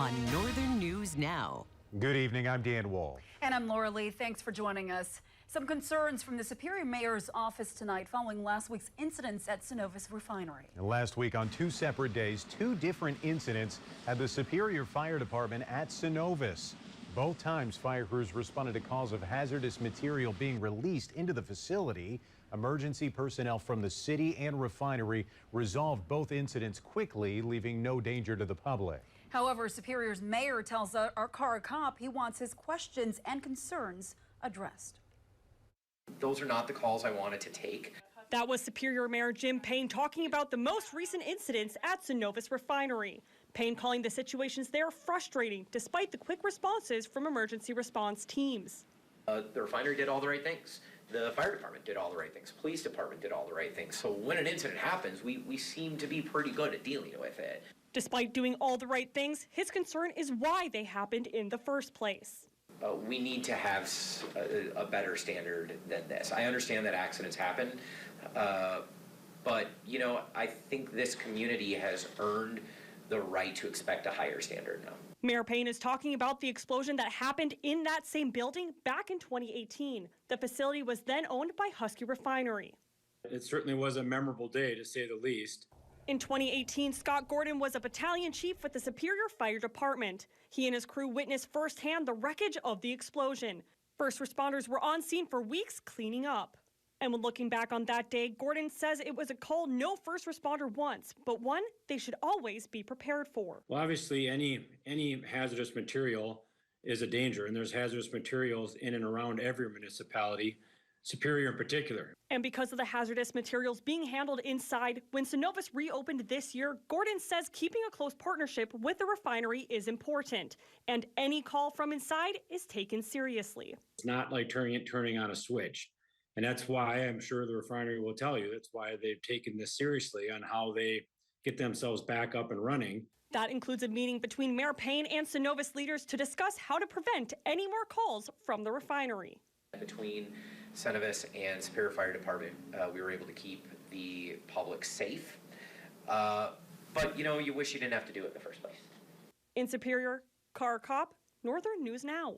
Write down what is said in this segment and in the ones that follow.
on Northern News Now. Good evening, I'm Dan Wall. And I'm Laura Lee. Thanks for joining us. Some concerns from the Superior Mayor's office tonight following last week's incidents at Cenovus Refinery. And last week on 2 separate days, 2 different incidents at the Superior Fire Department at Cenovus. Both times, fire crews responded to calls of hazardous material being released into the facility. Emergency personnel from the city and refinery resolved both incidents quickly, leaving no danger to the public. However, Superior's mayor tells our car cop he wants his questions and concerns addressed. Those are not the calls I wanted to take. That was Superior Mayor Jim Payne talking about the most recent incidents at Cenovus Refinery. Payne calling the situations there frustrating, despite the quick responses from emergency response teams. The refinery did all the right things. The fire department did all the right things. Police department did all the right things. So when an incident happens, we seem to be pretty good at dealing with it. Despite doing all the right things, his concern is why they happened in the first place. We need to have a better standard than this. I understand that accidents happen, but you know, I think this community has earned the right to expect a higher standard now. Mayor Payne is talking about the explosion that happened in that same building back in 2018. The facility was then owned by Husky Refinery. It certainly was a memorable day, to say the least. In 2018, Scott Gordon was a battalion chief with the Superior Fire Department. He and his crew witnessed firsthand the wreckage of the explosion. First responders were on scene for weeks cleaning up. And when looking back on that day, Gordon says it was a call no first responder wants, but one they should always be prepared for. Well, obviously, any hazardous material is a danger, and there's hazardous materials in and around every municipality, Superior in particular. And because of the hazardous materials being handled inside, when Cenovus reopened this year, Gordon says keeping a close partnership with the refinery is important, and any call from inside is taken seriously. It's not like turning on a switch. And that's why I'm sure the refinery will tell you that's why they've taken this seriously on how they get themselves back up and running. That includes a meeting between Mayor Payne and Cenovus leaders to discuss how to prevent any more calls from the refinery. Between Cenovus and Superior Fire Department, we were able to keep the public safe. But you know, you wish you didn't have to do it in the first place. In Superior, Car Cop, Northern News Now.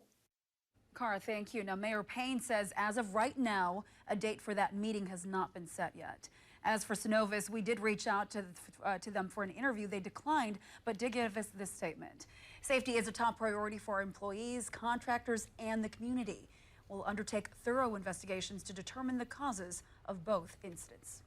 Cara, thank you. Now, Mayor Payne says as of right now, a date for that meeting has not been set yet. As for Cenovus, we did reach out to them for an interview. They declined, but did give us this statement. Safety is a top priority for our employees, contractors, and the community. We'll undertake thorough investigations to determine the causes of both incidents.